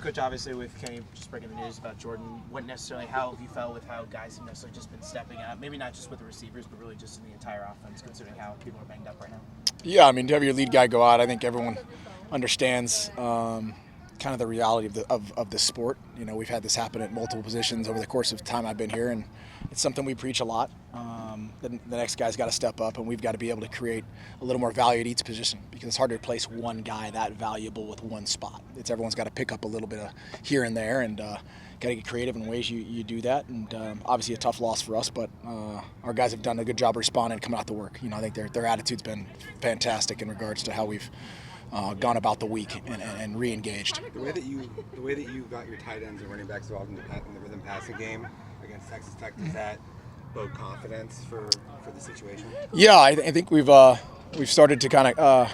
Coach, obviously with Kenny just breaking the news about Jordan, what necessarily, how have you felt with how guys have necessarily just been stepping up? Maybe not just with the receivers, but really just in the entire offense, considering how people are banged up right now. Yeah, I mean, to have your lead guy go out, I think everyone understands kind of the reality of the sport. You know, we've had this happen at multiple positions over the course of the time I've been here, and it's something we preach a lot. The next guy's got to step up, and we've got to be able to create a little more value at each position, because it's hard to replace one guy that valuable with one spot. Everyone's got to pick up a little bit of here and there, and got to get creative in ways you do that. And obviously a tough loss for us, but our guys have done a good job responding and coming out to work. You know, I think their attitude's been fantastic in regards to how we've gone about the week and re-engaged. The way that you got your tight ends and running backs involved in the rhythm passing game against Texas Tech, does that bode confidence for the situation? Yeah, I think we've started to kind of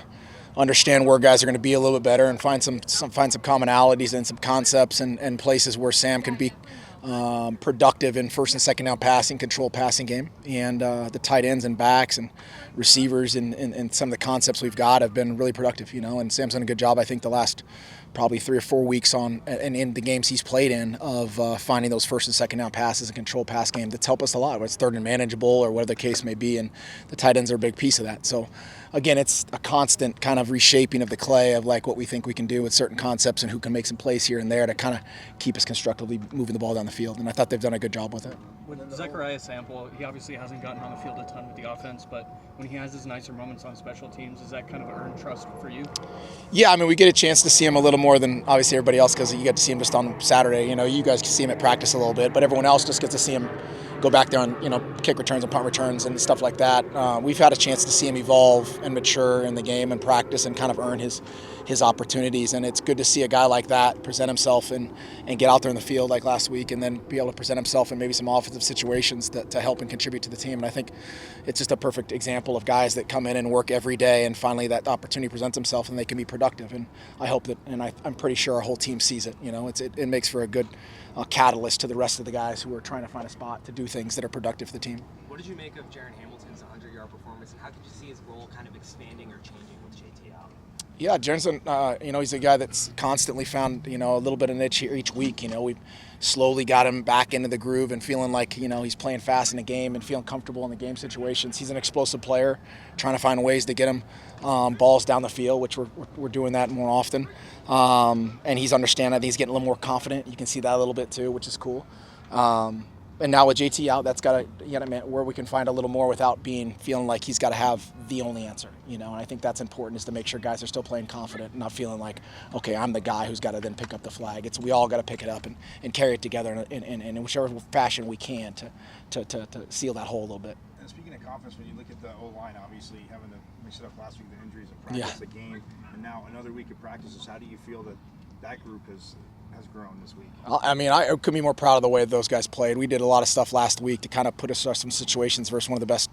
understand where guys are going to be a little bit better and find some commonalities and some concepts and places where Sam can be productive in first and second down passing, control passing game, and the tight ends and backs and receivers and some of the concepts we've got have been really productive, you know. And Sam's done a good job, I think, the last probably 3 or 4 weeks in the games he's played in of finding those first and second down passes and control pass game that's helped us a lot, whether it's third and manageable or whatever the case may be, and the tight ends are a big piece of that. So again, it's a constant kind of reshaping of the clay of like what we think we can do with certain concepts and who can make some plays here and there to kind of keep us constructively moving the ball down the field, and I thought they've done a good job with it. With Zechariah Sample, he obviously hasn't gotten on the field a ton with the offense, but when he has his nicer moments on special teams, is that kind of earned trust for you? Yeah, I mean, we get a chance to see him a little more than obviously everybody else because you get to see him just on Saturday. You know, you guys can see him at practice a little bit, but everyone else just gets to see him go back there on, you know, kick returns and punt returns and stuff like that. We've had a chance to see him evolve and mature in the game and practice and kind of earn his opportunities, and it's good to see a guy like that present himself and get out there in the field like last week and then be able to present himself in maybe some offensive situations to help and contribute to the team. And I think it's just a perfect example of guys that come in and work every day, and finally that opportunity presents himself and they can be productive. And I hope that, and I'm pretty sure our whole team sees it. You know, it makes for a good catalyst to the rest of the guys who are trying to find a spot to do things that are productive for the team. What did you make of Jaron Hamilton's 100-yard performance, and how did you see his role kind of expanding or changing with JT out? Yeah, Jensen, you know, he's a guy that's constantly found, you know, a little bit of niche here each week. You know, we slowly got him back into the groove and feeling like, you know, he's playing fast in the game and feeling comfortable in the game situations. He's an explosive player, trying to find ways to get him balls down the field, which we're doing that more often. And he's understanding that he's getting a little more confident. You can see that a little bit too, which is cool. And now with JT out, that's got to where we can find a little more without feeling like he's got to have the only answer, you know. And I think that's important, is to make sure guys are still playing confident and not feeling like, okay, I'm the guy who's got to then pick up the flag. We all got to pick it up and carry it together in whichever fashion we can to seal that hole a little bit. And speaking of confidence, when you look at the O-line, obviously having to mix it up last week, the injuries in practice, the game, and now another week of practices, how do you feel that group has grown this week? I mean, I couldn't be more proud of the way those guys played. We did a lot of stuff last week to kind of put us in some situations versus one of the best,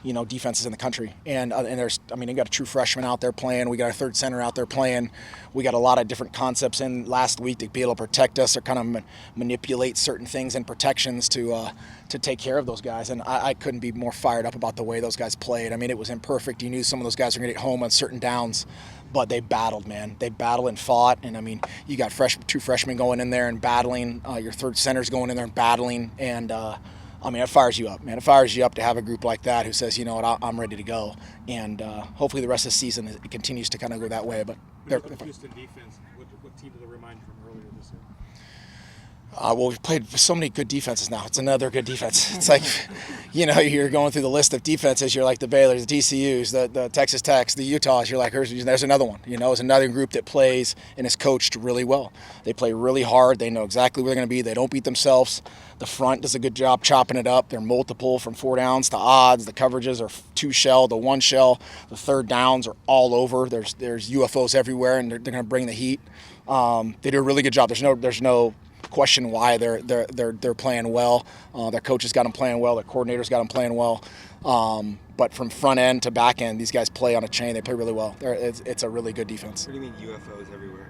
you know, defenses in the country. And there's, I mean, you got a true freshman out there playing. We got a third center out there playing. We got a lot of different concepts in last week to be able to protect us or kind of manipulate certain things and protections to take care of those guys. And I couldn't be more fired up about the way those guys played. I mean, it was imperfect. You knew some of those guys were going to get home on certain downs, but they battled, man. They battled and fought. And I mean, you got true freshmen going in there and battling. Your third center's going in there and battling. And I mean, it fires you up, man. It fires you up to have a group like that who says, you know what, I'm ready to go. And hopefully the rest of the season it continues to kind of go that way. But the Houston defense, what team did it remind you from earlier this year? Well, we've played so many good defenses now. It's another good defense. It's like, you know, you're going through the list of defenses. You're like the Baylors, the TCUs, the Texas Techs, the Utahs. You're like, there's another one. You know, it's another group that plays and is coached really well. They play really hard. They know exactly where they're going to be. They don't beat themselves. The front does a good job chopping it up. They're multiple from 4 downs to odds. The coverages are 2 shell to 1 shell. The third downs are all over. There's UFOs everywhere, and they're going to bring the heat. They do a really good job. There's no question why they're playing well. Their coaches got them playing well. Their coordinators got them playing well. But from front end to back end, these guys play on a chain. They play really well. It's a really good defense. What do you mean UFOs everywhere?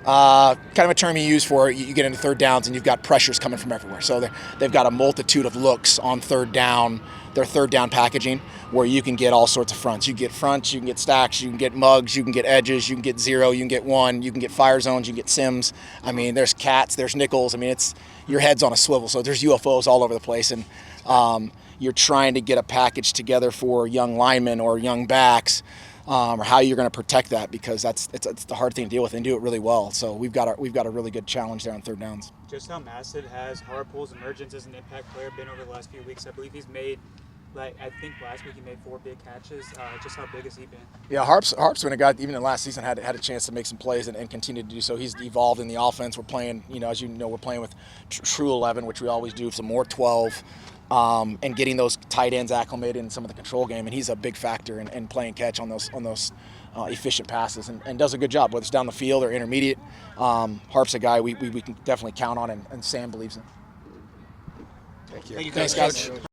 kind of a term you use for you get into third downs and you've got pressures coming from everywhere. So they've got a multitude of looks on third down, their third down packaging, where you can get all sorts of fronts. You can get fronts, you can get stacks, you can get mugs, you can get edges, you can get zero, you can get one, you can get fire zones, you can get sims. I mean, there's cats, there's nickels. I mean, it's your head's on a swivel. So there's UFOs all over the place. And you're trying to get a package together for young linemen or young backs, or how you're going to protect that, because it's the hard thing to deal with, and do it really well. So we've got a really good challenge there on third downs. Just how massive has Harpool's emergence as an impact player been over the last few weeks? I believe he's made, I think last week he made 4 big catches. Just how big has he been? Yeah, Harp's been a guy, even in last season, had a chance to make some plays and continue to do so. He's evolved in the offense. We're playing, as you know, we're playing with true 11, which we always do, some more 12. And getting those tight ends acclimated in some of the control game, and he's a big factor in playing catch on those efficient passes, and does a good job, whether it's down the field or intermediate. Harp's a guy we can definitely count on, and Sam believes in. Thank you. Thank you, Thanks, Coach. guys.